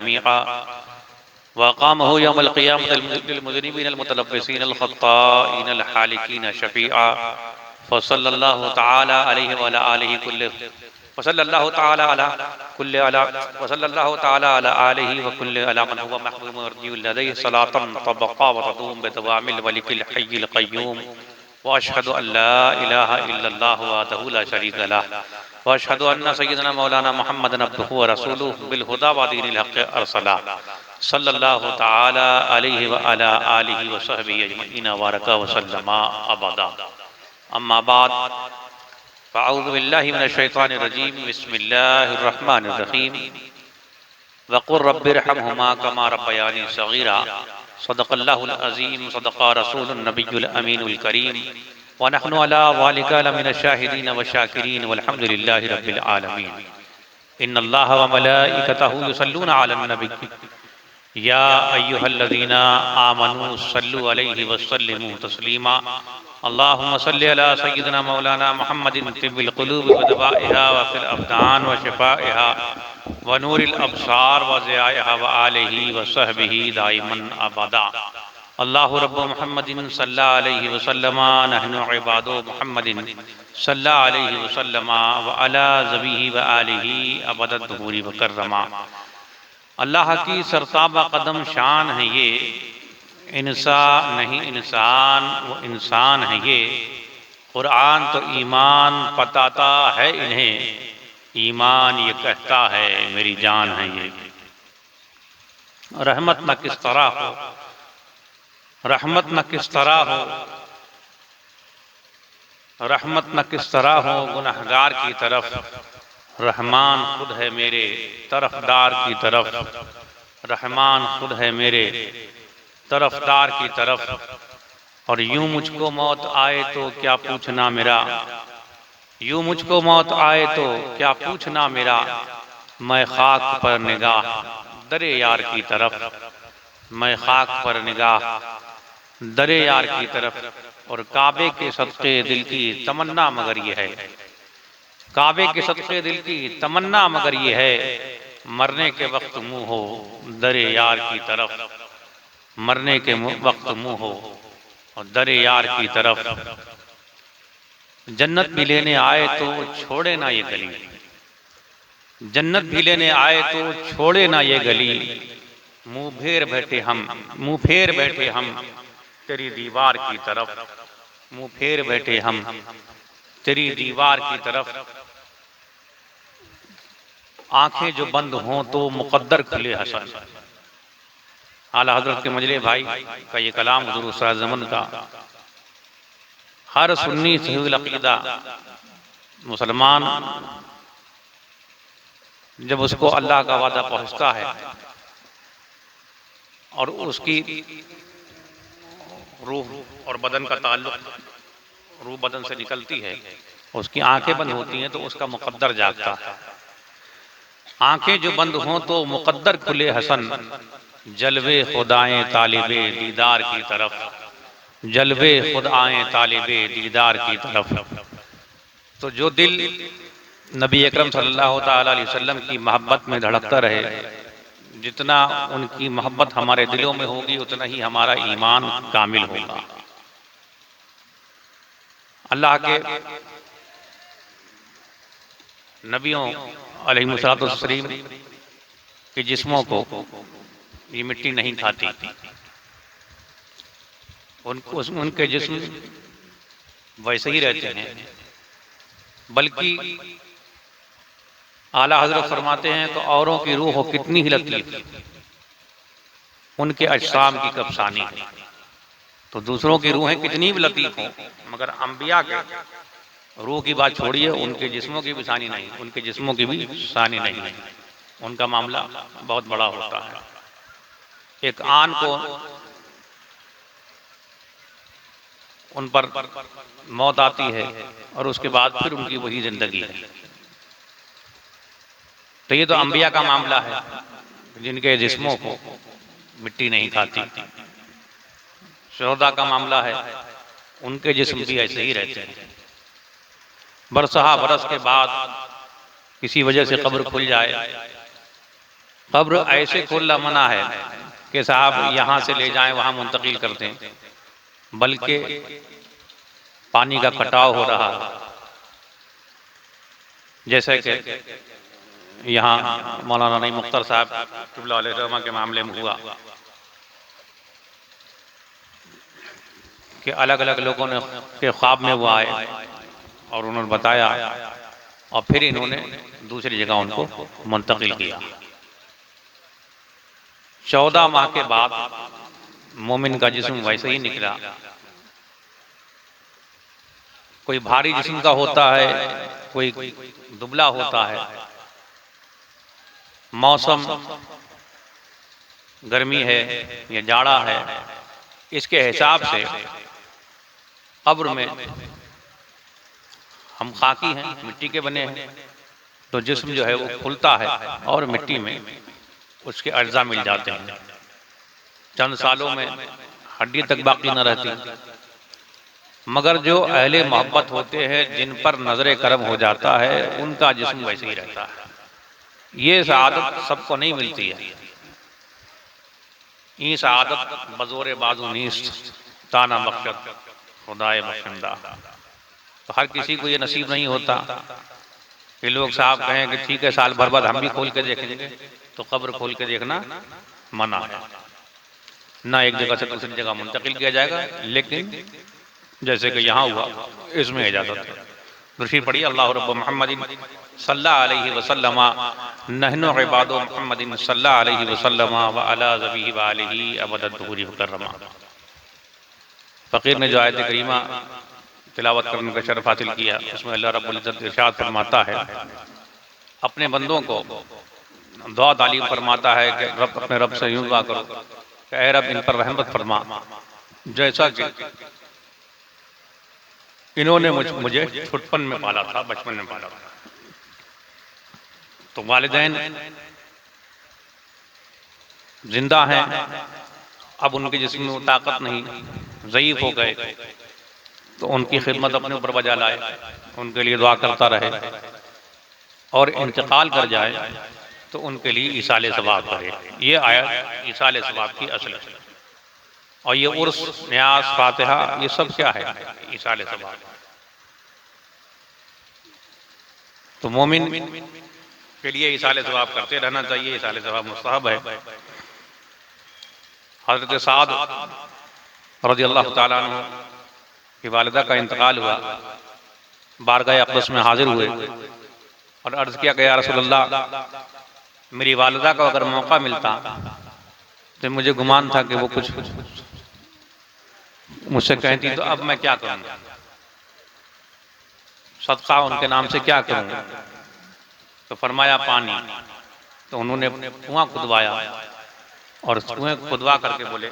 जमीआ वक़ामहु यौमल क़ियामति लिल-मुज़निबीन अल-मुतलव्विसीन अल-ख़त्ताईन अल-हालिकीन शफ़ीआ फ़सल्लल्लाहु तआला अलैहि व अला आलिहि कुल्लि वसल्लल्लाहु तआला अला कुल्लि अला वसल्लल्लाहु तआला अला आलिहि व कुल्लि अला मन हुवा महबूब मरजिउल लदैहि सलातन तबक़ा व तदूम बिदवामिल मलिकिल हय्यिल क़य्यूम व अशहदु अल्ला इलाहा इल्लल्लाहु वहदहु ला शरीका लह व अशहदु अन्ना सय्यदना मौलाना मुहम्मदन अब्दुहु व रसूलुहु बिल हुदा व दीनिल हक़्क़ि अरसला सल्लल्लाहु तआला अलैहि व अला आलिहि व सहबिहि अजमईन व बारका व सल्लमा अबदा अम्मा बाद फ़अऊज़ु बिल्लाहि मिनश शैतानिर रजीम बिस्मिल्लाहिर रहमानिर रहीम वक़ुर रब्बिरहमहुमा कमा रब्बयानी सग़ीरा सदक़ल्लाहुल अज़ीम सदक़ा रसूलुन नबियुल अमीनुल करीम व नहनु अला ज़ालिका लमिनश शाहिदीन व शाकिरीन वल्हम्दुलिल्लाहि रब्बिल आलमीन इन्नल्लाहा व मलाइकतहु युसल्लूना अलन नबी या अय्युहल्लज़ीना आमनू सल्लु अलैहि व सल्लिमू तस्लीमा अल्लाहुम्मा सल्लि अला सय्यिदिना मौलाना मुहम्मदिन तिब्बिल क़ुलूबि व दवाइहा व फिल अब्दान व शिफ़ाइहा व नूरिल अब्सार व ज़ियाइहा व आलिहि व सहबिहि दाइमन अबदा अल्लाहु रब्बु मुहम्मदिन सल्लल्लाहु अलैहि व सल्लमा नहनु इबादु मुहम्मदिन सल्लल्लाहु अलैहि व सल्लमा व अला ज़बीहि व आलिहि अबदद दुहूरी व कररमा। अल्लाह की सरताबा कदम शान है ये, इंसा नहीं इंसान वो इंसान है ये। कुरान तो ईमान बताता है इन्हें, ईमान ये कहता है मेरी जान है ये। रहमत न किस तरह हो, रहमत न किस तरह हो, रहमत न किस तरह हो गुनहगार की तरफ। रहमान खुद है मेरे तरफदार की तरफ, रहमान खुद है मेरे तरफदार की तरफ। और यूं मुझको मौत आए तो क्या पूछना मेरा, यूं मुझको मौत आए तो क्या पूछना मेरा। मैं खाक पर निगाह दरे यार की तरफ, मैं खाक पर निगाह दरे यार की तरफ। और काबे के सदक़े दिल की तमन्ना मगर ये है, काबे के सदक़े दिल की तमन्ना मगर ये है। मरने के वक्त मुँह हो दरे यार की तरफ, मरने के वक्त मुँह हो और दरे यार की तरफ। जन्नत भी लेने आए तो छोड़े ना ये गली, जन्नत भी लेने आए तो छोड़े ना ये गली। मुँह फेर बैठे हम, मुँह फेर बैठे हम तेरी दीवार की तरफ, मुँह फेर बैठे हम तेरी दीवार की तरफ। आंखें जो बंद हों तो मुक़द्दर खुले हसन। आला हज़रत के मजले भाई का ये कलाम हुज़ूर उस्ताद ज़मान का। हर सुन्नी सहीहुल अक़ीदा मुसलमान जब उसको अल्लाह का वादा पहुँचता है और उसकी रूह और बदन का ताल्लुक, रूह बदन से निकलती है, उसकी आंखें बंद होती हैं तो उसका मुक़द्दर जागता है। आंखें जो बंद हों तो मुक़द्दर खुले हसन, जलवे खुद आए तालिबे दीदार की तरफ, जलवे खुद आए तालिबे दीदार की तरफ। तो जो दिल नबी अकरम सल्लल्लाहु ताला अलैहि वसल्लम की मोहब्बत में धड़कता रहे, जितना उनकी मोहब्बत हमारे दिलों में होगी उतना ही हमारा ईमान कामिल होगा। अल्लाह के नबियों अलैहिस्सलाम के जिस्मों को ये मिट्टी नहीं खाती, उनके जिस्म वैसे ही रहते हैं। बल्कि आला हज़रत फरमाते हैं तो औरों की रूह हो कितनी ही लतीफ़, उनके अजसाम की कफसानी है। तो दूसरों की रूहें कितनी भी लतीफ़ हों, मगर अंबिया के रूह की बात छोड़िए, उनके जिस्मों की भी सानी नहीं, उनके जिस्मों की भी सानी नहीं है। उनका मामला बहुत बड़ा होता है। एक आन को उन पर मौत आती है और उसके बाद फिर उनकी वही जिंदगी है। तो ये तो अंबिया का मामला है जिनके जिस्मों को मिट्टी नहीं खाती। शोहदा का मामला है, उनके जिस्म भी ऐसे ही रहते हैं। बरसहा बरस के बाद किसी वजह से कब्र खुल जाए कब्र ऐसे खोलना मना है कि साहब यहाँ से ले जाएं वहाँ मुंतकिल कर दें, बल्कि पानी का कटाव हो रहा है। जैसे कि यहाँ मौलाना नईम मुख्तर साहब क़िबला अलैहि रहमा के मामले में हुआ कि अलग अलग लोगों ने के ख्वाब में वो आए और उन्होंने बताया और फिर इन्होंने दूसरी जगह उनको मुंतकिल किया। 14 माह के बाद मोमिन का जिस्म वैसे ही निकला। कोई भारी जिस्म का होता है, कोई दुबला होता है। मौसम गर्मी है या जाड़ा है, इसके हिसाब से कब्र में हम खाकी हैं, मिट्टी के बने हैं, तो जिस्म जो है वो खुलता है और मिट्टी में उसके अज्जा मिल जाते हैं। चंद सालों में हड्डी तक बाकी न रहती। मगर जो अहले मोहब्बत होते हैं, जिन पर नजर करम हो जाता है, उनका जिस्म वैसे ही रहता है। ये सआदत सबको नहीं मिलती है। ये सआदत बज़ोरे बाजू नीस्त ताना बख्शत खुदाए बख्शिंदा, तो हर किसी को ये नसीब नहीं होता कि लोग साहब कहें कि ठीक है साल भर बाद हम भी खोल के देखेंगे। तो कब्र खोल के देखना मना है, ना एक जगह से दूसरी जगह मुंतकिल किया जाएगा। लेकिन जैसे कि यहाँ हुआ, इसमें इजाजत है। दुरूद पढ़िए अल्लाह रब्ब मुहम्मदिन सल्लल्लाहु अलैहि वसल्लम नहनु इबादु मुहम्मदिन सल्लल्लाहु अलैहि वसल्लम व अला ज़बीहि व आलिहि अबदद दुहूरी मुकर्रमा। फ़कीर ने जो आयत करीमा तिलावत करने का शरफ हासिल किया, उसमें अल्लाह रब्बुल इज़्ज़त इरशाद फरमाता है, अपने बंदों को दुआ तालीम फरमाता है कि रब अपने रब से यूं दुआ करो कि ऐ रब इन पर रहमत फरमा, जैसा कि इन्होंने मुझे छुटपन में पाला था, बचपन में पाला था। तो वालिदैन जिंदा हैं, अब उनके जिस्म में ताकत नहीं, ज़ईफ हो गए, तो उनकी खिदमत अपने ऊपर बजा लाए, उनके लिए दुआ करता रहे, और इंतकाल कर जाए तो उनके लिए इसाले सवाब करे। ये आयत इसाले सवाब की असल है। और ये उर्स, न्यास, फातिहा, ये सब क्या है? इसाले सवाब। तो मोमिन के लिए इसाले सवाब करते रहना चाहिए। इसाले सवाब मुस्तहब है। हज़रत साद रज़ियल्लाहु ताला अन्हु की वालिदा का इंतकाल हुआ, बारगाह अक़दस में हाजिर हुए और अर्ज़ किया कि या रसूलल्लाह, मेरी वालिदा को अगर मौका मिलता तो मुझे गुमान था कि वो कुछ मुझसे कहती, तो अब मैं क्या करूँगा, सदका उनके नाम से क्या करूँगा? तो फरमाया पानी। तो उन्होंने कुआं खुदवाया और कुएं खुदवा करके बोले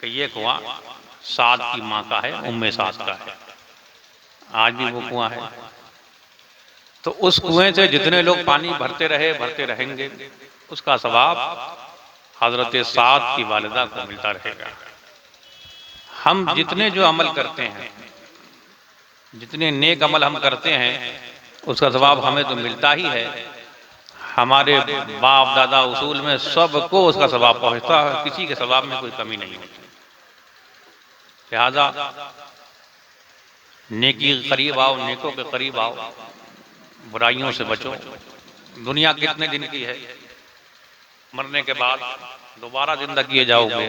कि ये कुआं साद की माँ का है, उम्मे साद का है। आज भी वो कुआं है। तो उस कुएं से जितने लोग पानी भरते रहे, भरते रहेंगे, उसका सवाब हजरत साद की वालिदा को मिलता रहेगा। हम जितने जो अमल करते हैं, जितने नेक अमल हम करते हैं, उसका सवाब हमें तो मिलता ही है। हमारे बाप दादा उसूल में सबको उसका सवाब पहुंचता है, किसी के सवाब में कोई कमी नहीं होती। लिहाजा नेकी के करीब आओ, नेकों के करीब आओ, बुराइयों से बचो। दुनिया कितने दिन की है, मरने के बाद दोबारा जिंदा किए जाओगे,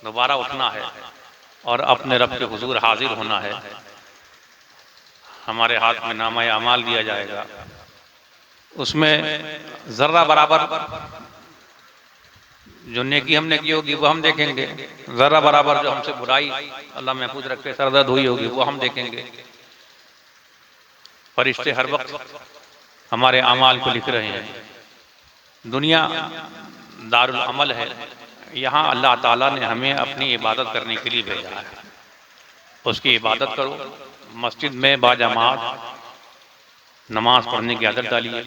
दोबारा उठना है और अपने रब के हुजूर हाजिर होना है। हमारे हाथ में नामा अमाल दिया जाएगा, उसमें जर्रा बराबर जो नेकी हमने की होगी वो हम देखेंगे, जर्रा बराबर जो हमसे बुराई अल्लाह महफूज रखे सरदर्द हुई होगी वो हम देखेंगे। फरिश्ते हर वक्त हमारे अमाल को लिख रहे हैं। दुनिया दारुल अमल है, यहाँ अल्लाह ताला ने हमें अपनी इबादत करने के लिए भेजा है। उसकी इबादत करो, मस्जिद में बाजमात नमाज पढ़ने की आदत डालिए।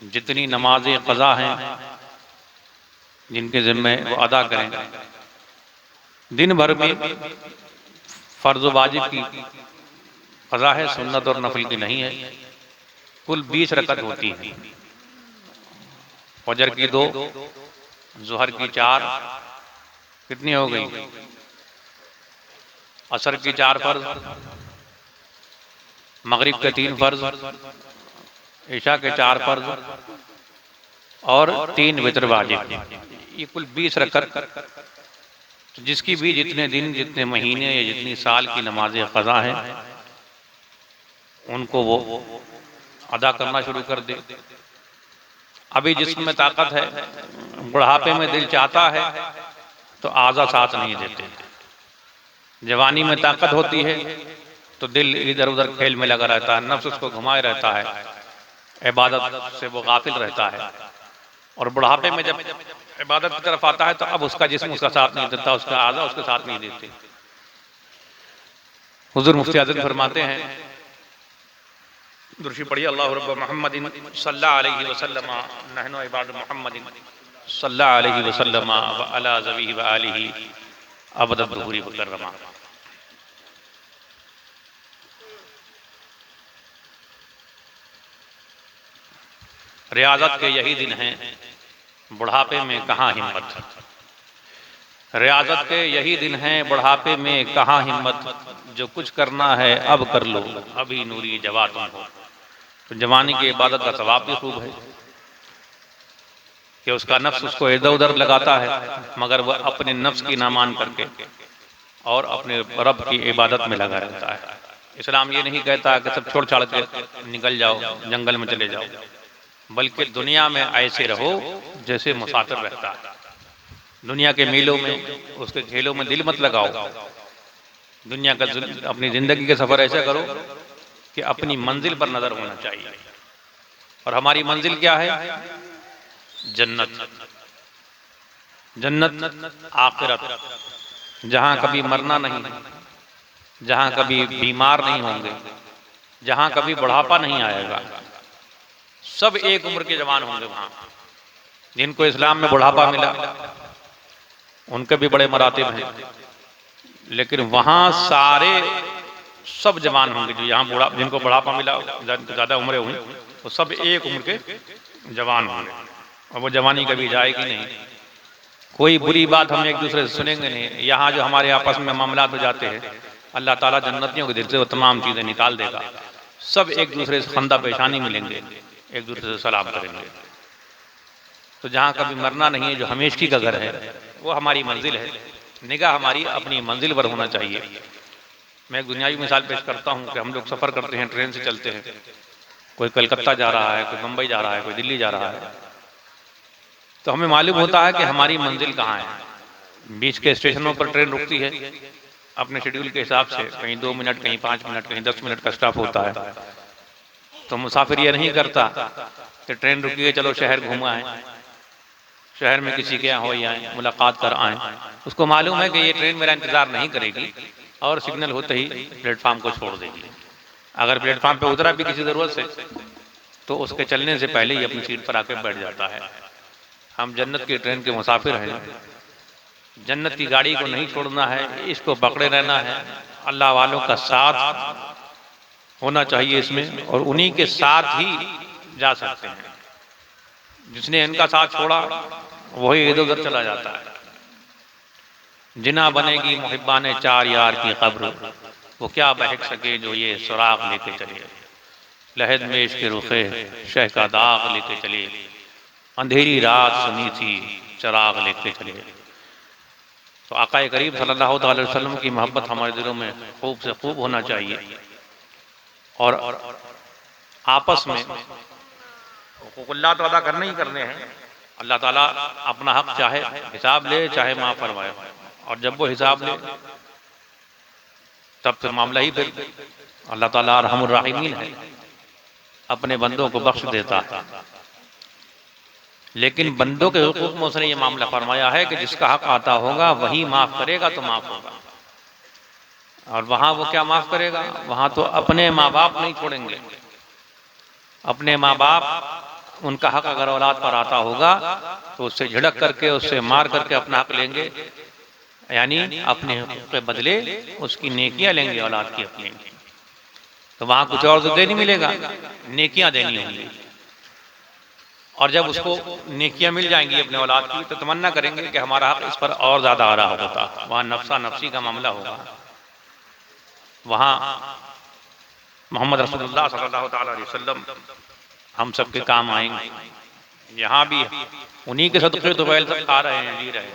जितनी नमाजें क़ज़ा हैं जिनके ज़िम्मे वो अदा करें। दिन भर में फ़र्ज़ वाजिब की क़ज़ा है, सुन्नत और नफल की नहीं है। कुल 20 रकत होती है। फजर की 2, ज़ोहर की 4, कितनी हो गई? असर की 4 फर्ज, मगरिब के 3 फर्ज, ईशा के 4 फर्ज और 3 वितर वाजिब। ये कुल 20 रकअत। तो जिसकी भी जितने दिन, जितने महीने या जितनी साल की नमाजें क़ज़ा हैं, उनको वो अदा करना शुरू कर दे। अभी जिस्म में ताकत है, बुढ़ापे में दिल चाहता है तो आज़ा साथ नहीं देते। जवानी में ताकत होती है तो दिल इधर उधर खेल में लगा रहता है, नफ्स उसको घुमाए रहता है, इबादत से वो गाफिल रहता है। और बुढ़ापे में जब इबादत की तरफ आता है तो अब उसका जिस्म उसका साथ नहीं देता, उसका आज़ा उसके साथ नहीं देते। हुज़ूर मुफ्ती आज़म फरमाते हैं, दुरूद पढ़िए, अल्लाहु रब्ब मुहम्मदिन सल्लल्लाहु अलैहि वसल्लम नहनु इबाद मुहम्मदिन सल्लल्लाहु अलैहि वसल्लम व अला ज़वीहि व आलिहि अबद दुहूरी मुकर्रमा। रियाजत के यही दिन हैं, बुढ़ापे में कहाँ हिम्मत। रियाजत के यही दिन हैं, बुढ़ापे में कहाँ हिम्मत। जो कुछ करना है अब कर लो, अभी नूरी जवा तुम हो। तो जवानी की इबादत का सवाब भी खूब है कि उसका नफ्स उसको इधर उधर लगाता है, मगर वह अपने नफ्स की ना मान करके और अपने रब की इबादत में लगा रहता है। इस्लाम ये नहीं कहता कि सब छोड़ छाड़ के निकल जाओ, जंगल में चले जाओ, बल्कि दुनिया में ऐसे रहो जैसे मुसाफिर रहता है। दुनिया के मेलों में, उसके खेलों में दिल मत लगाओ। दुनिया का अपनी जिंदगी का सफर ऐसा करो कि अपनी मंजिल पर नजर होना चाहिए। और हमारी मंजिल क्या है? जन्नत। जन्नत आखिरत, जहां कभी मरना नहीं, जहां कभी बीमार नहीं होंगे, जहां कभी बुढ़ापा नहीं आएगा। सब एक उम्र के जवान होंगे वहां। जिनको इस्लाम में बुढ़ापा मिला उनके भी बड़े मरातिब हैं, लेकिन वहां सारे सब जवान होंगे। जो यहाँ जिनको बुढ़ापा मिला, ज्यादा उम्रें हुई, वो सब एक उम्र के जवान होंगे। और वो जवानी कभी जाएगी नहीं। कोई बुरी बात हम एक दूसरे से सुनेंगे नहीं। यहाँ जो हमारे आपस में मामला हो जाते हैं, अल्लाह ताला जन्नतियों के दिल से वो तमाम चीजें निकाल देगा। सब एक दूसरे से खंदा पेशानी मिलेंगे, एक दूसरे से सलाम करेंगे। तो जहाँ कभी मरना नहीं है, जो हमेशगी का घर है, वो हमारी मंजिल है। निगाह हमारी अपनी मंजिल पर होना चाहिए। मैं एक दुनियावी मिसाल पेश करता हूँ कि हम लोग सफ़र करते हैं, ट्रेन से चलते हैं। कोई कलकत्ता जा रहा है, कोई मुंबई जा रहा है, कोई दिल्ली जा रहा है। तो हमें मालूम होता है कि हमारी मंजिल कहाँ है। बीच के स्टेशनों पर ट्रेन रुकती है अपने शेड्यूल के हिसाब से, कहीं 2 मिनट, कहीं 5 मिनट, कहीं 10 मिनट का स्टॉप होता है। तो मुसाफिर ये नहीं करता कि ट्रेन रुकी है, चलो शहर घूम आए, शहर में किसी के यहाँ हो आए, मुलाकात कर आए। उसको मालूम है कि ये ट्रेन मेरा इंतजार नहीं करेगी और सिग्नल होते ही प्लेटफार्म को छोड़ देगी। अगर प्लेटफार्म पे उतरा भी किसी ज़रूरत से, तो उसके चलने से पहले ही अपनी सीट पर आके बैठ जाता है। हम जन्नत की ट्रेन के मुसाफिर हैं। जन्नत की गाड़ी को नहीं छोड़ना है, इसको पकड़े रहना है। अल्लाह वालों का साथ होना चाहिए इसमें, और उन्हीं के साथ ही जा सकते हैं। जिसने इनका साथ छोड़ा वही इधर उधर चला जाता है। जिना बनेगी मुहिब्बाने चार यार की कब्र, वो क्या बहक सके जो ये सुराग लेके चले। लहद में इश्क रुखे शह का दाग लेके चले, अंधेरी रात सुनी थी चराग लेके चले। तो आका करीम सल्लल्लाहु अलैहि वसल्लम की मोहब्बत हमारे दिलों में खूब से खूब होना चाहिए। और आपस में हुकूकुल्लाह तो अदा करने ही करने हैं। अल्लाह ताला अपना हक चाहे हिसाब ले, चाहे माफ़ फरमाए। और जब वो हिसाब ले तब फिर मामला ही फिर अल्लाह ताला रहमुर राहिमीन है, अपने बंदों को बख्श देता है। लेकिन बंदों के हुकूक में उसने ये मामला फरमाया है कि जिसका हक आता होगा वही माफ़ करेगा तो माफ़ होगा। और वहाँ वो क्या माफ़ करेगा? वहाँ तो अपने माँ बाप नहीं छोड़ेंगे। अपने माँ बाप, उनका हक अगर औलाद पर आता होगा तो उससे झिड़क करके, उससे मार करके अपना हक लेंगे, यानी अपने हक के बदले उसकी नेकियां लेंगे औलाद की अपनी। तो वहां कुछ और तो दे नहीं मिलेगा, नेकियां देनी होंगी। और जब उसको नेकियां मिल जाएंगी अपने औलाद की तो तमन्ना करेंगे कि हमारा हक इस पर और ज़्यादा आ रहा होता। वहाँ नफसा नफसी का मामला होगा, वहाँ मोहम्मद रसूलुल्लाह सल्लल्लाहु अलैहि वसल्लम हम सबके काम आएंगे। यहाँ भी उन्हीं के सदक़े तो बैल तक खा रहे हैं, जी रहे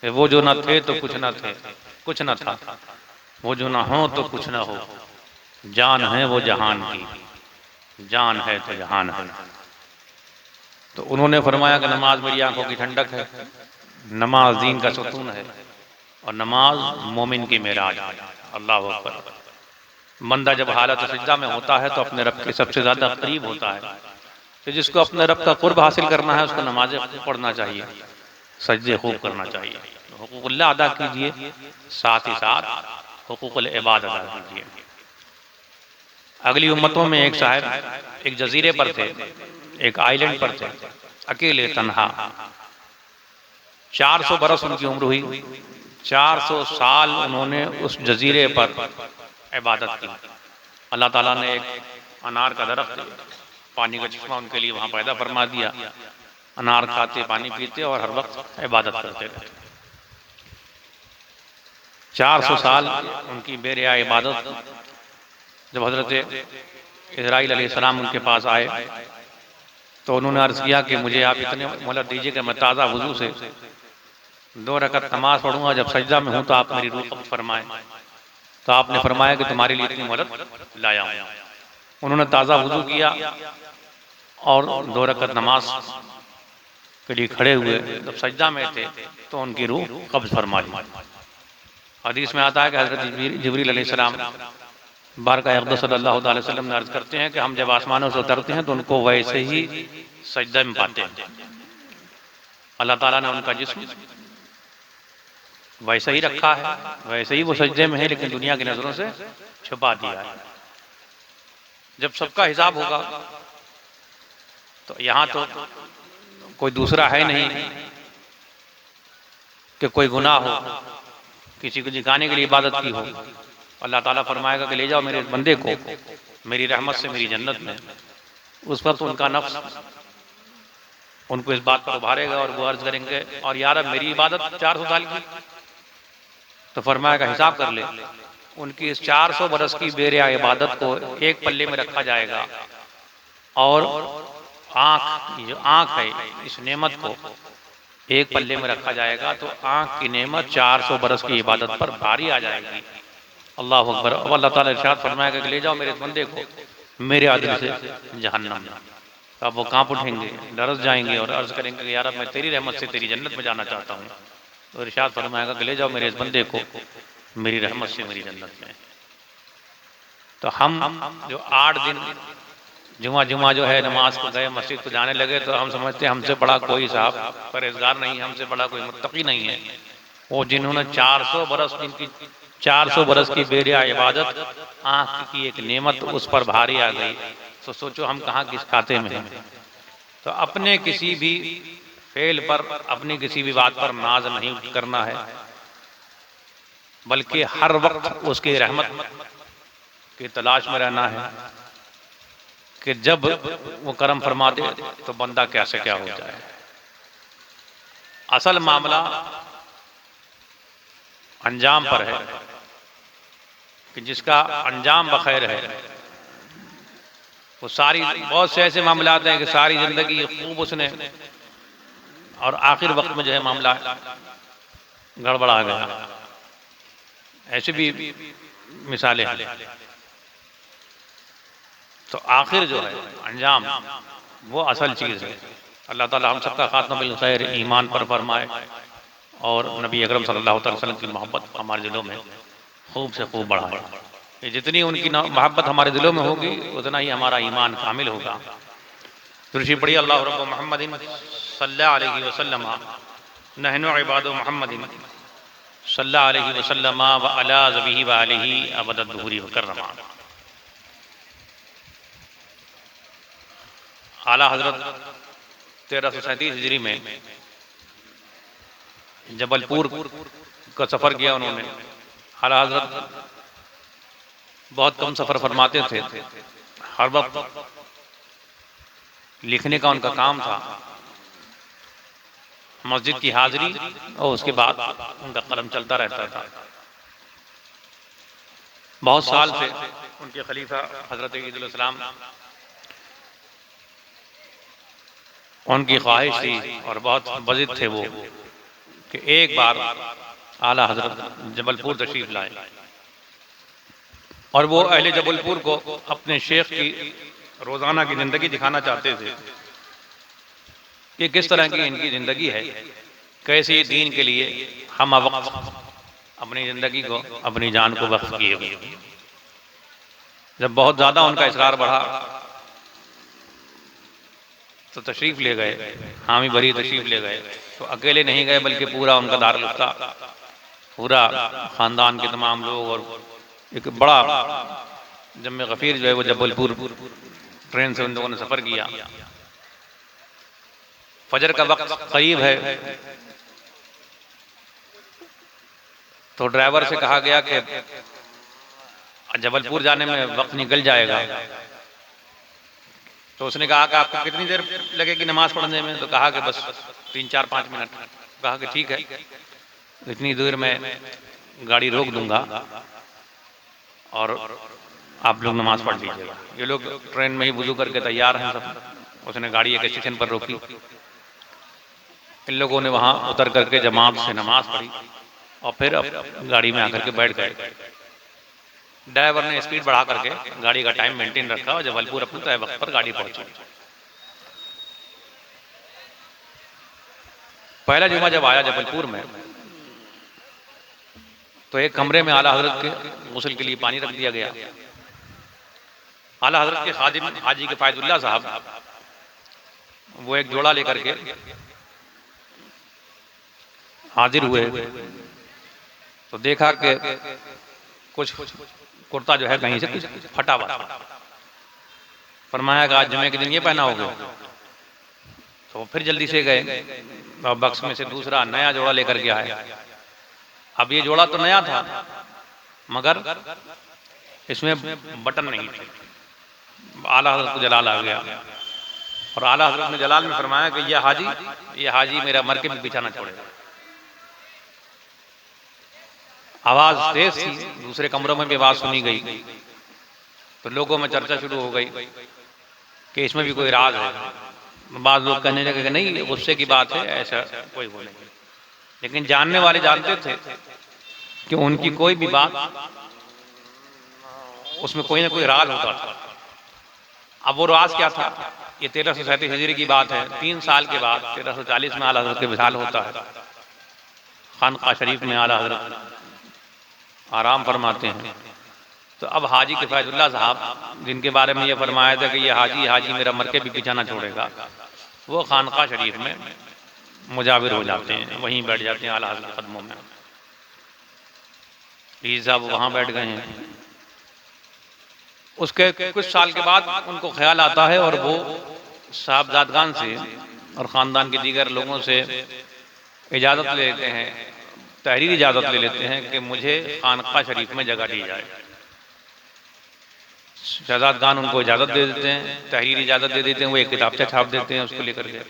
हैं। वो जो न थे तो कुछ न थे, कुछ न था, वो जो न हो तो कुछ न हो, जान है वो जहान की, जान है तो जहान है। तो उन्होंने फरमाया कि नमाज मेरी आंखों की ठंडक है, नमाज दीन का सुतून है, और नमाज मोमिन की मेराज है। अल्लाह अकबर। बंदा जब हालत सजदा में होता है तो अपने रब के सबसे ज़्यादा करीब होता है। तो जिसको अपने रब का कुर्ब हासिल करना है उसको नमाज़ें पढ़ना चाहिए, सजदे खूब करना चाहिए, हुकूकुल्लाह अदा कीजिए, साथ ही साथ हुकूकुल इबाद अदा कीजिए। अगली उम्मतों में एक साहब एक जजीरे पर थे, एक आइलैंड पर थे, अकेले तन्हा। 400 बरस उनकी उम्र हुई, 400 साल उन्होंने उस जजीरे पर इबादत की। अल्लाह ताला ने एक अनार का दरख्त, पानी का चश्मा उनके लिए वहाँ पैदा फरमा दिया। अनार खाते, पानी पीते और हर वक्त इबादत करते रहते। 400 साल उनकी बेरिया इबादत। जब हजरत इजराइल अलैहिस्सलाम उनके पास आए तो उन्होंने अर्ज़ किया कि मुझे आप इतने मोहलत दीजिए कि मैं ताज़ा वुज़ू से 2 रकअत नमाज पढ़ूंगा, जब सजदा में हूँ तो आप मेरी रूह कब्ज़ फरमाएं। तो आपने फरमाया कि तुम्हारे लिए इतनी मोहलत लाया हूँ। उन्होंने ताज़ा वुज़ू किया और 2 रकअत नमाज के लिए खड़े हुए। जब सजदा में थे तो उनकी रूह कब्ज़ फरमा ली। हदीस में आता है कि हज़रत जिब्रील अलैहिस्सलाम बारकाह अक़दस सल्लल्लाहु अलैहि वसल्लम ने अर्ज़ करते हैं कि हम जब आसमानों से उतरते हैं तो उनको वैसे ही सजदा में पाते हैं। अल्लाह ताला ने उनका जिस्म वैसे ही रखा है, वैसे ही वो सजदे में है, लेकिन दुनिया की नज़रों से छुपा दिया है। जब सबका हिसाब होगा तो यहाँ तो कोई दूसरा है नहीं कि कोई गुनाह हो, किसी को दिखाने के लिए इबादत की हो। अल्लाह ताला फरमाएगा कि ले जाओ मेरे बंदे को मेरी रहमत से मेरी जन्नत में। उस वक्त उनका नफ्स उनको इस बात पर उभारेगा और वो अर्ज करेंगे, और यार अब मेरी इबादत 400 साल की, तो फरमाएगा हिसाब कर ले। उनकी इस 400 बरस की बेरिया इबादत को एक पल्ले में रखा जाएगा, और आँख, जो आँख है, इस नेमत को एक पल्ले में रखा जाएगा। तो आँख की नेमत 400 बरस की इबादत पर भारी आ जाएगी। अल्लाह अकबर। अब अल्लाह ताला इरशाद फरमाएगा कि ले जाओ मेरे बंदे को मेरे आदिल से जहन्नम में। तो अब वो काँप उठेंगे, डरस जाएंगे और अर्ज़ करेंगे कि यार अब मैं तेरी रहमत से तेरी जन्नत में जाना चाहता हूँ। तो इरशाद फरमाएगा कि ले जाओ मेरे इस बंदे को मेरी रहमत से मेरी जन्नत में। तो हम जो 8 दिन जुमा जो है नमाज को गए, मस्जिद को जाने लगे, तो हम समझते हैं हमसे बड़ा कोई साहब परहेजगार नहीं है, हमसे बड़ा कोई मुत्तकी नहीं है। वो जिन्होंने 400 बरस, जिनकी 400 बरस की बेरिया इबादत, आँख की एक नेमत उस पर भारी आ गई, तो सोचो हम कहाँ किस खाते में हैं। तो अपने किसी भी फेल पर, अपनी किसी भी बात पर नाज नहीं करना है, बल्कि हर वक्त उसकी रहमत की तलाश में रहना है कि जब वो करम फरमा दे तो बंदा कैसे क्या हो जाए। असल मामला अंजाम पर है कि जिसका अंजाम बखैर है वो सारी, बहुत से ऐसे मामलात हैं कि सारी जिंदगी खूब उसने, और आखिर वक्त में जो है मामला गड़बड़ा गया। ऐसी भी मिसालें हैं। तो आखिर जो है अंजाम, वो असल चीज़ है। अल्लाह ताला हम सबका खात्मा बिल खैर ईमान पर फरमाए, और नबी अकरम सल्लल्लाहु अलैहि वसल्लम की मोहब्बत हमारे दिलों में खूब से खूब बढ़ाए। ये जितनी उनकी मोहब्बत हमारे दिलों में होगी उतना ही हमारा ईमान कामिल होगा। दुरूद पढ़िए अल्लाह रब्ब मुहम्मदिन सल्लल्लाहु अलैहि वसल्लम नहनु इबादु मुहम्मदिन सल्लल्लाहु अलैहि वसल्लम व अला ज़बिही व आलिही अबदद दुहूरी व कररमा। आला हजरत 1337 हिजरी में जबलपुर का सफ़र किया उन्होंने। आला हजरत बहुत कम सफ़र फरमाते थे, हर वक्त लिखने का उनका काम था, मस्जिद की हाजिरी और उसके बाद उनका कलम चलता रहता था। बहुत साल से उनके खलीफा हजरत ईदुल इस्लाम, उनकी ख्वाहिश थी और बहुत बजिद थे वो कि एक बार आला हजरत जबलपुर तशरीफ लाए और वो अहले जबलपुर को अपने शेख की रोजाना की जिंदगी दिखाना चाहते थे कि किस तरह की इनकी जिंदगी है, कैसे दीन के लिए हम वक्त अपनी जिंदगी को, अपनी जान को वक्फ किए हुए। जब बहुत ज्यादा उनका इसरार बढ़ा तो तशरीफ ले गए, हामी भरी तशरीफ ले गए। तो अकेले नहीं गए बल्कि पूरा उनका दारुल उफ्ता, पूरा खानदान के तमाम लोग और एक बड़ा जम्मे गफीर जो है वो जबलपुर ट्रेन से उन लोगों ने सफर किया। फजर का वक्त करीब है तो ड्राइवर से कहा गया कि जबलपुर जाने में वक्त निकल जाएगा। तो उसने कहा कि आपको कितनी देर लगेगी नमाज पढ़ने में? तो कहा कि बस 3-4-5 मिनट। कहा कि ठीक है, इतनी देर में गाड़ी रोक दूंगा और आप लोग नमाज पढ़ लीजिएगा। ये लोग ट्रेन में ही वुजू करके तैयार हैं सब। उसने गाड़ी एक स्टेशन पर रोकी, इन लोगों ने वहां उतर करके जमात से नमाज पढ़ी और फिर गाड़ी में आकर के बैठ गए। ड्राइवर ने स्पीड बढ़ा करके गाड़ी का टाइम मेंटेन रखा और जबलपुर अपने तय वक्त पर गाड़ी पहुंची। पहला जुमा जब आया जबलपुर में तो एक कमरे में आला हजरत के गुस्ल के लिए पानी रख दिया गया। आला हजरत के खादिम हाजी के फायदुल्लाह साहब वो एक जोड़ा लेकर के हाजिर हुए तो देखा कि कुछ कुर्ता जो है कहीं से कुछ फटा हुआ। फरमाया कि आज जुमे के दिन ये पहना होगा। तो फिर जल्दी से गए और बक्स में से दूसरा नया जोड़ा लेकर के आए। अब ये जोड़ा तो नया था मगर इसमें बटन नहीं थे। आला हजरत को जलाल आ गया और आला हजरत ने जलाल में फरमाया कि ये हाजी मेरा मर के भी पीछा ना छोड़ेगा। आवाज तेज थी, दूसरे कमरों में भी आवाज सुनी गई तो लोगों में चर्चा शुरू हो गई कि इसमें भी कोई राज है। बाद लोग कहने लगे कि नहीं, गुस्से की बात है, ऐसा कोई वो नहीं। लेकिन जानने वाले जानते थे कि उनकी कोई भी बात उसमें कोई ना कोई राज होता था। अब वो राज क्या था? ये 1337 हिजरी की बात है। 3 साल के बाद 1340 में आला हजरत के विसाल होता है। खानकाह शरीफ में आला हजरत आराम फरमाते हैं। तो अब हाजी किफायतुल्लाह साहब जिनके बारे में ये फरमाया था कि ये हाजी मेरा मर के भी पीछा ना छोड़ेगा, वो खानकाह शरीफ में मुजाविर हो जाते हैं, वहीं बैठ जाते हैं आला हजरत के कदमों में। पीर साहब वहां बैठ गए हैं। उसके कुछ साल के बाद उनको ख्याल आता है और वो साहबजादगान से और ख़ानदान के दीगर लोगों से इजाज़त ले लेते हैं, तहरीरी इजाज़त ले लेते हैं कि मुझे खानकाह शरीफ में जगह दी जाए। शहजादगान उनको इजाज़त दे देते हैं, तहरीरी इजाज़त दे देते हैं। वो एक किताबचा छाप देते हैं उसको लेकर के।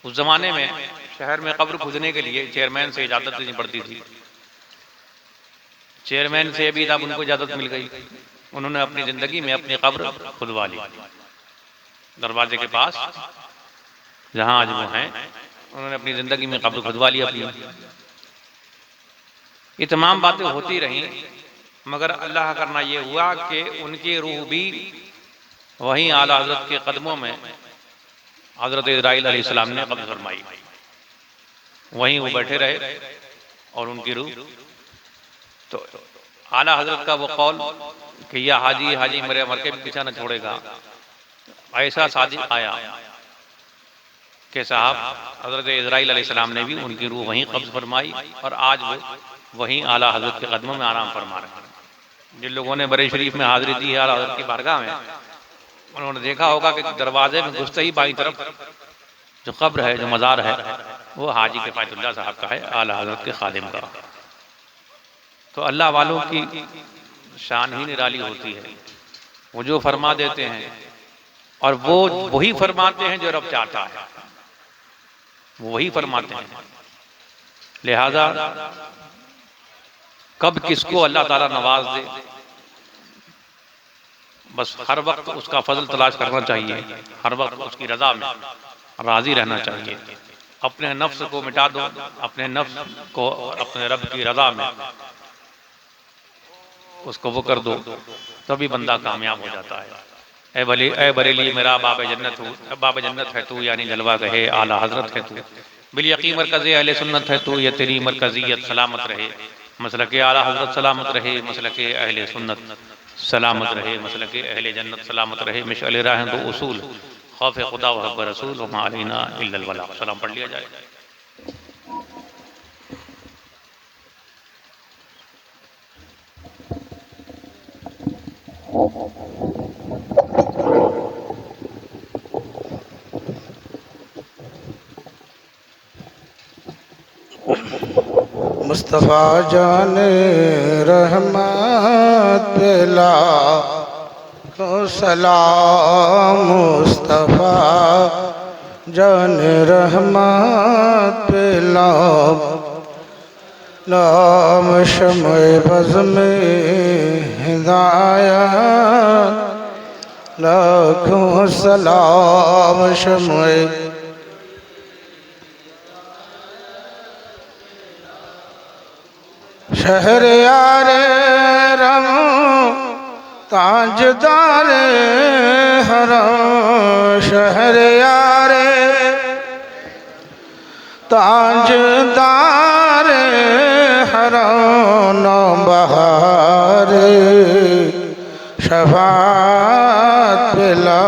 उस ज़माने में शहर में कब्र खुदने के लिए चेयरमैन से इजाज़त लेनी पड़ती थी। चेयरमैन से भी तब उनको इजाज़त मिल गई। उन्होंने अपनी ज़िंदगी में अपनी कब्र खुदवा ली। दरवाजे के पास जहाँ आज वो हैं, उन्होंने अपनी ज़िंदगी में कब्र खुदवा ली अपनी। ये तमाम बातें होती रहीं मगर अल्लाह करना ये हुआ कि उनकी रूह भी वहीं आला हजरत के कदमों में हजरत इजराइल अलैहिस्सलाम ने कब्ज़ फरमाई। वहीं वो बैठे रहे और उनकी रूह तो आला हजरत का वो कौल कि यह हाजी मेरे मर के भी पीछा न छोड़ेगा, ऐसा सादिक आया कि साहब हजरत इजराइल अलैहिस्सलाम ने भी उनकी रूह वहीं कब्ज़ फरमाई और आज वो वहीं आला हजरत के कदमों में आराम फरमा रहे हैं। जिन लोगों ने बरे शरीफ में हाजिरी दी है आला हजरत की बारगाह में, उन्होंने देखा होगा कि दरवाजे में घुसते ही बाईं तरफ जो कब्र है, जो मज़ार है, वो हाजी किफायतुल्लाह साहब का है, आला हजरत के खादिम का। तो अल्लाह वालों की शान ही निराली होती है। वो जो फरमा देते हैं और वो वही फरमाते हैं जो रब चाहता है, वो वही फरमाते हैं। लिहाजा कब किसको अल्लाह ताला नवाज दे, बस हर वक्त उसका फजल तलाश करना चाहिए, हर वक्त उसकी रजा में राजी रहना चाहिए। अपने नफ्स को मिटा दो, अपने नफ्स को अपने रब की रजा में उसको वो कर दो, तभी बंदा कामयाब हो जाता है। ए बरेली मेरा बाब जन्नत हूँ, बाब जन्नत है तू, यानी जलवा गहे आला हजरत है तू, बिल यकीन मरकज़ अहले सुन्नत है तू, ये तेरी मरकजियत सलामत रहे, मसलक आला हजरत सलामत रहे, मसलक अहले सुन्नत सलामत रहे, मसलक अहले जन्नत सलामत रहे, मिशअल राह दो उसूल, खौफ खुदा व हब्ब रसूल व मा अलैना इल्लल बलाग। सलाम पढ़ लिया जाए। मुस्तफ़ा जाने रहमत पेला को सलाम, मुस्तफ़ा जाने रहमत पेला, नाम शम्ए बज़ में हिदायत, लाखों सलाम शम्ए शहरयारे रम ताजदारे हरम, शहरयारे ताजदारे हरम, नौबहारे शफाअत पिला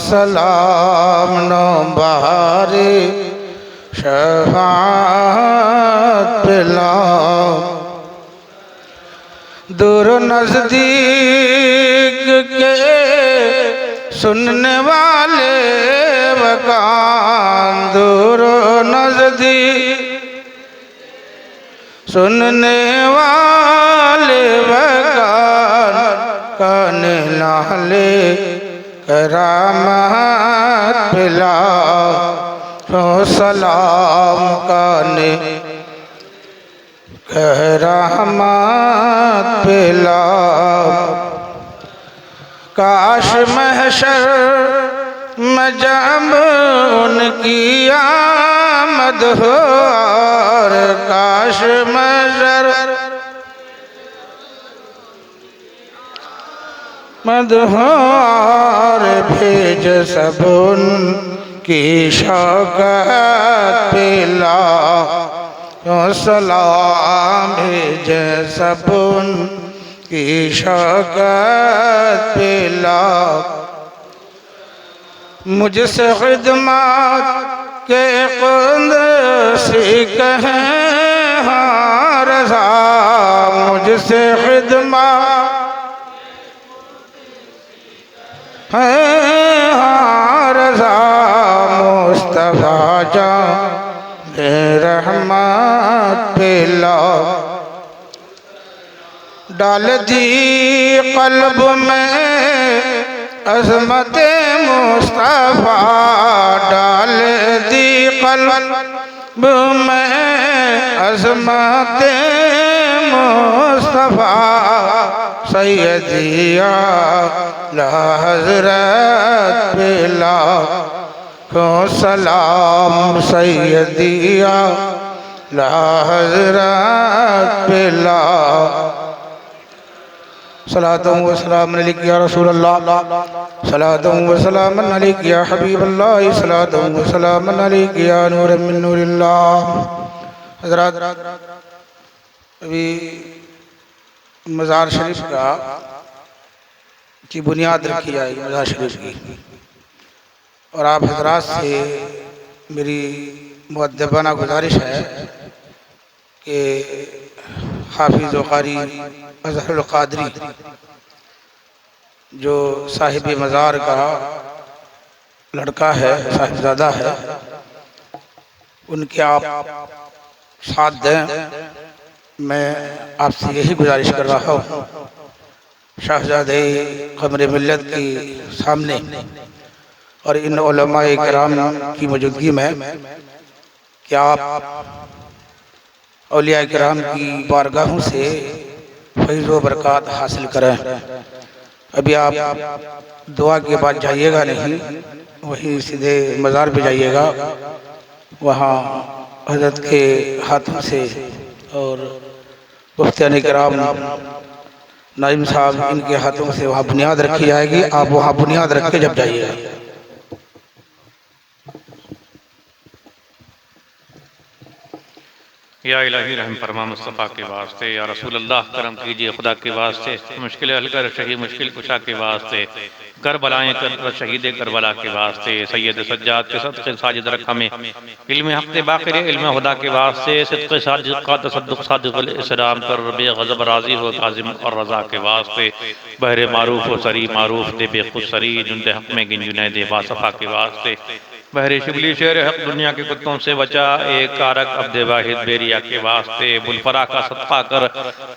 सलाम, नौबहारे शफाअत पिला, दूर नजदीक के सुनने वाले वकान, दूर नजदीक सुनने वाले वकान, कान लाले करामत पिला सलाम, काने रहमत पिला, काश महशर में जब उनकी आमद हो, और काश महशर मद हो, और भेज सब उनकी शौकत पिला सलाम, भेज सब उनकी शौकत पिला, मुझसे खिदमत के कुंदसी कहें हाँ रज़ा, मुझसे खिदमत है हाँ रज़ा, मुस्तफ़ा जाने रहमत पिला, डाल दी क़ल्ब में अज़मत मुस्तफ़ा, डाल दी क़ल्ब में अज़मत मुस्तफ़ा, सैयदिया ला हज़रत पिला को सलाम, सैयदिया ला हज़रत पिला, सलातुम व सलाम अलैका या रसूल अल्लाह, सलातुम व सलाम अलैका या हबीब अल्लाह, सलातुम व सलाम अलैका या नूर मिन नूरिल्लाह। हज़रात, अभी मज़ार शरीफ की बुनियाद रखी जाएगी, मज़ार शरीफ की, और आप हज़रात से मेरी मुअद्दबाना गुजारिश है कि हाफिज़ व क़ारी अज़हरुल क़ादरी जो साहिब मज़ार का लड़का है, साहिबज़ादा है, उनके आप साथ दें। मैं आपसे यही गुजारिश कर रहा हूँ शाहजादे क़मर मिल्लत के सामने और इन उलमाए किराम की मौजूदगी में क्या आप औलिया किराम की बारगाहों से फैज़ व बरक़ात हासिल करें। अभी आप दुआ के बाद जाइएगा नहीं, वहीं सीधे मज़ार पे जाइएगा, वहाँ हज़रत के हाथों से और मुफ्तियान किराम नाइम साहब इनके हाथों से वहाँ बुनियाद रखी जाएगी। आप वहाँ बुनियाद रख के जब जाइएगा। या इलाही रहम फरमा मुस्तफ़ा के वास्ते, या रसूल अल्लाह करम कीजिए खुदा के वास्ते, मुश्किल हल कर शही मुश्किल कुशा के वास्ते, करबलाएं कर शहीद करबला के वास्ते, सैयद सज्जाद के सदक़े साजिद रख हमें, इल्म हक़ बाक़िर इल्म खुदा के वास्ते, सिद्क़ सादिक़ का तसद्दुक़ सादिक़ुल इस्लाम कर बेग़ज़ब राज़ी हो काज़िम और रज़ा के वास्ते, बहरे मारूफ़ व सरी मारूफ़ दे बेख़ुद सरी जुंदे हक़ में गिन जुनैद बासफ़ा के वास्ते, बहरे शिबली शेर हक़ दुनिया के कुत्तों से बचा, एक कारक अब्दे वाहिद बेरिया के वास्ते, बुलफरा का सदक़ा कर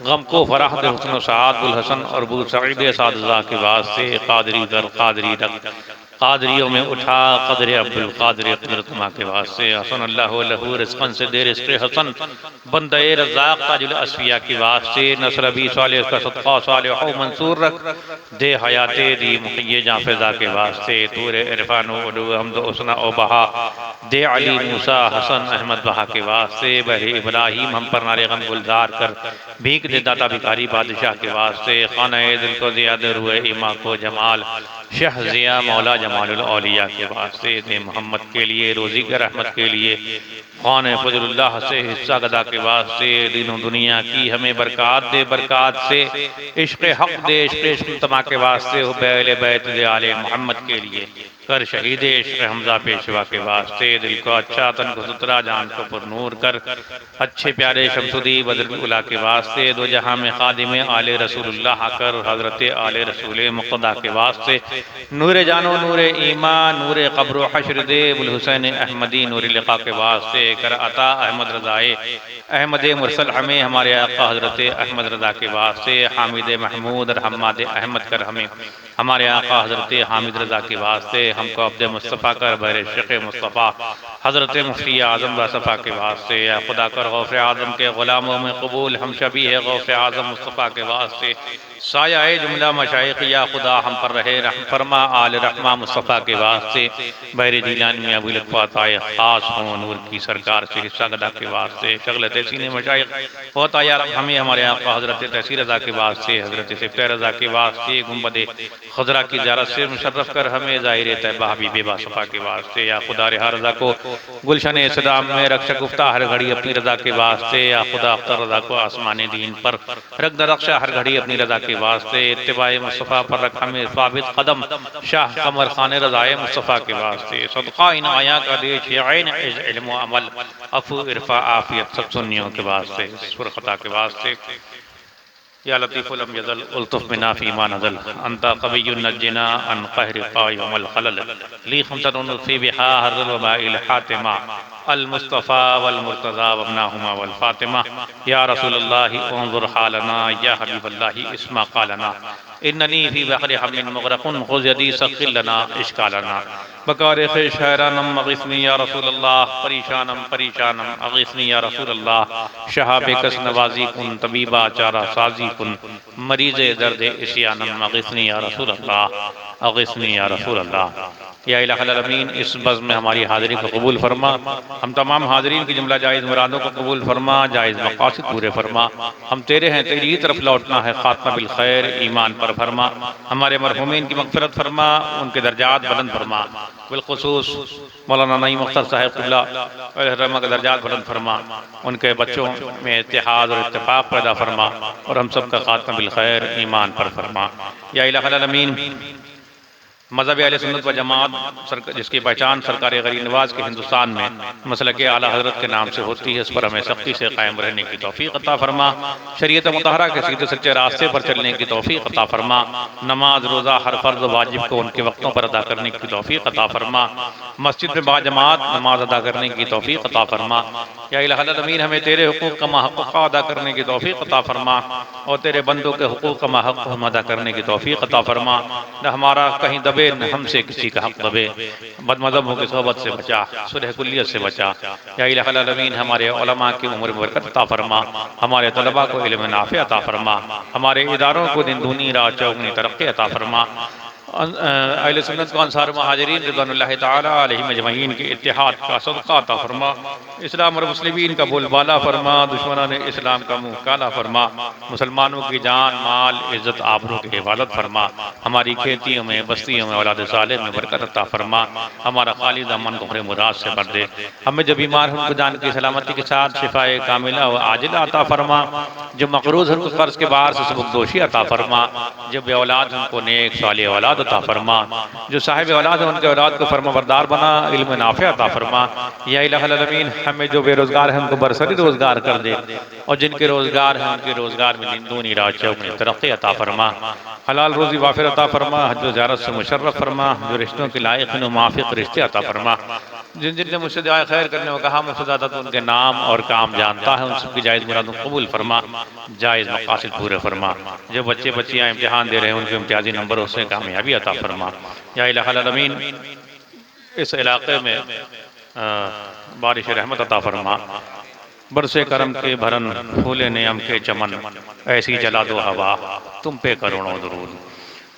गम को फराह दे हुस्न साद बुल हसन और बुल सईद सादज़ा के वास्ते, कादरी कर कादरी रख कादरियों में उठा कदर अब्दुल कादिर कुदरतुमा के वास्ते, हसन अल्लाह लहू रिज़्क़न से दे रिज़्क़ हसन बंदे रज़ाक़ ताजुल अस्फिया के वास्ते, नस्र अबी सालिह का सदक़ा सालिह मंसूर रख दे हयाते दी मुहय्ये जाफ़िज़ा के वास्ते, तूरे इरफ़ान व उलू हम्द उसना ओ बहा दे अली मूसा हसन अहमद बहा के वास्ते, बहरे इब्राहीम हम पर नारे गम गुलजार कर भीख दे दाता भिखारी बादशाह के वास्ते, खाना दिल को ज़ियाद रुए इमा को जमाल शहज़िया मौला जमालुल औलिया के वास्ते, दे मोहम्मद के लिए रोज़ी के रहमत के लिए खान फजलुल्लाह से हिस्सा गदा के वास्ते, दीनों दुनिया की हमें बरक़ात दे बरक़ात से, इश्क़ हक़ दे इश्क़ तमा के वास्ते, हो बैल बैत दे आले मोहम्मद के लिए कर शहीद इश्क़ हमज़ा पेशवा के वास्ते, दिल को अच्छा तन को सुतरा जान को पुरनूर कर अच्छे प्यारे शमसुदी बदर उला के वास्ते, दो जहाँ में खादिम आले रसूलुल्लाह कर हज़रत आले रसूल मुक़्तदा के वास्ते, नूर जानो नूर ईमान नूर क़ब्र हश्र दे बुल हुसैन अहमदी नूर लिक़ा के वास्ते, कर अता अहमद रज़ाए अहमद मुरसल हमें हमारे आका हज़रत अहमद रज़ा के वास्ते, हामिद महमूद और हम्माद अहमद कर हमें हमारे आका हज़रत हामिद रज़ा के वास्ते, हमको अब्द मुस्तफ़ा कर बहरे शेख़ मुस्तफ़ा हज़रत मुफ्ती आज़म बसफ़ा के वास्ते, या खुदा कर गौफ़ आज़म के ग़ुलामों में कबूल हम शबी है गौफ़ आज़म मुस्तफ़ा के वास्ते, साया जुमला मशाइख़ या खुदा हम पर रहे रहम फरमा आल रहमा मुस्तफ़ा के वास्ते, बहरे जीलानी में अबू लक़फ़ात आए ख़ास हों नूर की सरकार से हिस्सा गदा के वास्ते, शगल तहसीन मशाइख़ होता यार हमें हमारे आका हज़रत तहसीर रज़ा के वास्ते, हज़रत सिफ़्ता रज़ा के वास्ते, गुंबद खुज़रा की ज़ियारत से मुशर्रफ़ कर हमें ज़ाहिर तैयबा हबीब बासफ़ा के वास्ते, या खुदा रिहा रज़ा को गुलशन इस्लाम में रक्षा गुफ्ता हर घड़ी अपनी रज़ा के वास्ते, या खुदा अख्तर रज़ा को आसमान दीन पर रख दरख्शा हर घड़ी अपनी रज़ा के वास्ते, इत्तिबाए मुस्तफ़ा पर रख हमें साबित कदम शाह कमर खान रज़ाए मुस्तफ़ा के वास्ते, सदक़ा इन आया का देश ऐन इल्म व अमल अफ़ू इरफ़ा आफ़ियत सब सुन्नियों के वास्ते, सुरख़ता के वास्ते, या लतीफ़ लम यज़ल उल्तुफ़ बिना फ़ीमा नज़ल अंता क़विय्युन नज्जिना अन क़हरि क़ाइमल ख़लल ली ख़म्सतुन फ़ी बिहा हर्रल वबाइल हातिमा अल मुस्तफ़ा वल मुर्तज़ा वब्नाहुमा वल फ़ातिमा, या रसूलल्लाह उन्ज़ुर हालना या हबीबल्लाह इस्मा क़ालना इन्ननी फ़ी बहरि हम्मिन मुग़रक़ुन ख़ुज़ यदी सक़िल लना इश्कालना, बकारिख़ शहरानम अग़िस्नी या रसूलल्लाह परेशानम परेशानम अग़िस्नी या रसूलल्लाह, शहाब कस नवाज़ी कुन तबीबा चारा साज़ी कुन मरीज़ दर्द इस्यानम अग़िस्नी या रसूलल्लाह अग़िस्नी या रसूलल्लाह, या इलाहुल आलमीन इस बज़्म में हमारी हाज़िरी को कबूल फरमा, हम तमाम हाज़िरीन की जुमला जायज़ मुरादों को कबूल फरमा, जायज़ मक़ासिद पूरे फरमा, हम तेरे हैं तेरी ही तरफ लौटना है, ख़ात्मा बिल खैर ईमान पर फरमा, हमारे मरहूमीन की मग़फ़िरत फरमा, उनके दर्जात बुलंद फरमा, बिलख़ुसूस मौलाना नईम अख्तर साहब क़िबला अलैहिर्रहमा के दर्जात बुलंद फरमा, उनके बच्चों में इत्तेहाद और इत्तेफ़ाक़ पैदा फरमा, और हम सब का ख़ात्मा बिल खैर ईमान पर फरमा, या इलाहुल आलमीन मज़हब अहले सुन्नत व जमात जिसकी पहचान सरकार गरीब नवाज के हिंदुस्तान में मसलक आला हज़रत के नाम से होती है, इस पर हमें सख्ती से कायम रहने की तौफीक अता फरमा। शरीयत मुतहरा के सीधे सच्चे रास्ते पर चलने की तौफीक अता फरमा। नमाज रोज़ा हर फ़र्ज़ वाजिब को उनके वक्तों पर अदा करने की तौफीक अता फरमा। मस्जिद में बाजमात नमाज अदा करने की तौफीक अता फरमा। या इलाही अमीन, हमें तेरे हुकूक़ का महक़ अदा करने की तौफीक अता फरमा और तेरे बंदों के हुकूक़ का महक़ हम अदा करने की तौफीक अता फरमा। न हमारा कहीं दबे न हमसे किसी का हक दबे। बदमज़हबों की सोहबत से बचा, सुलह कुल्लियत से बचा। या इलाही अमीन, हमारे उलमा की उम्र में बरकत अता फरमा। हमारे तलबा को इल्म नाफ़े अता फरमा। हमारे इदारों को दिन दूनी रात चौगुनी तरक्की अता फरमा। अहले सुन्नत को अंसार मुहाजिरीन रिज़वानुल्लाहि तआला अलैहिम अजमईन के इत्तिहाद का सदका अता फरमा। इस्लाम और मुस्लिमीन का बोलबाला फरमा। दुश्मनान इस्लाम का मुँह काला फरमा। मुसलमानों की जान माल इज़्ज़त आबरू की हिफाजत फरमा। हमारी खेतियों में बस्तियों में औलाद सालेह में बरकत अता फरमा। हमारा खालिद अमन को हर मुराद से भर दे। हमें जो बीमार हैं उनको जान की सलामती के साथ शिफाए कामिला व आजिला अता फरमा। जो मक़रूज़ हैं उनको कर्ज़ के बाहर से सबकदोशी अता फरमा। जो बे औलाद हैं उनको नेक सालिह औलाद अता फरमा। जो साहिब औलाद है उनके औलाद को फरमाबरदार बना, इल्म नाफ़े अता फरमा। या इलाही अमीन, हमें जो बेरोज़गार हैं उनको बरसरी रोज़गार कर दे और जिनके रोज़गार हैं उनके रोज़गार में दिन दूनी रात चौगुनी तरक्की अता फरमा। हलाल रोज़ी वाफिर अता फरमा। हज व ज़ियारत से मुशर्रफ फरमा। जो रिश्तों के लायक हैं मुआफ़िक़ रिश्ते अता फरमा। जिन जिनने मुझसे दुआ खैर करने को कहा, मुझसे ज़्यादा तो उनके नाम और काम जानता है, उन सबकी जायज़ मुरादों कबूल फरमा, जायज़ मक़ासिद पूरे फरमा। जो बच्चे बच्चियाँ इम्तिहान दे रहे हैं उनके इम्तियाजी नंबरों से कामयाबी अता फरमा। या इलाही अमीन, इस इलाक़े में बारिश रहमत अता फरमा। बरसे करम के भरन फूले नेम के चमन, ऐसी जला दो हवा तुम पे करोड़ों दुरूद।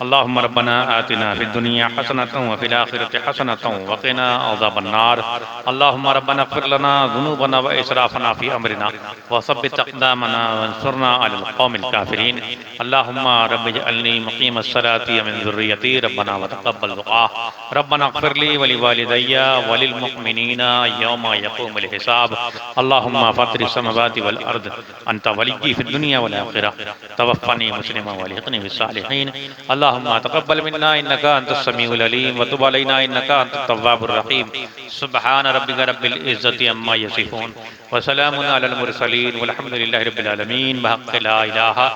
अल्लाहुम्मा रब्बना आतिना फिद दुनिया हसनतन व फिल आखिरति हसनतन व क़िना अज़ाबन्नार। अल्लाहुम्मा रब्बना इग़फ़िर लना ज़ुनूबना व इसराफ़ना फ़ी अमरिना व सब्बित अक़दामना वंसुरना अलल क़ौमिल काफ़िरीन। अल्लाहुम्मा रब्बि इजअलनी मुक़ीमस सलाति व मिन ज़ुर्रिय्यती रब्बना व तक़ब्बल दुआ। रब्बना इग़फ़िर ली व लिवालिदैया व लिल मुअमिनीना यौमा यक़ूमुल हिसाब। अल्लाहुम्मा फ़ातिरिस समावाति वल अर्द अंत वलिय्यी फ़िद दुनिया वल आख़िरह तवफ़्फ़नी मुस्लिमन व अल्हिक़नी बिस्सालिहीन। अल्लाहुम्मा तक़ब्बल मिन्ना इन्नका अंतस समीउल अलीम व तुब अलैना इन्नका अंतत तव्वाबुर रहीम। सुब्हान रब्बिका रब्बिल इज़्ज़ति अम्मा यसिफ़ून व सलामुन अलल मुरसलीन वल्हम्दुलिल्लाहि रब्बिल आलमीन। बिहक़्क़ि ला इलाहा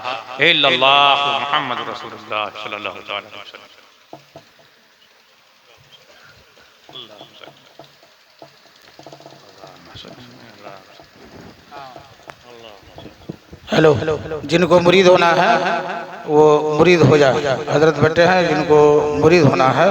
इल्लल्लाह मुहम्मदुर रसूलुल्लाह सल्लल्लाहु तआला अलैहि वसल्लम। हेलो, जिनको मुरीद होना है वो मुरीद हो जाए। हजरत बैठे हैं, जिनको मुरीद होना है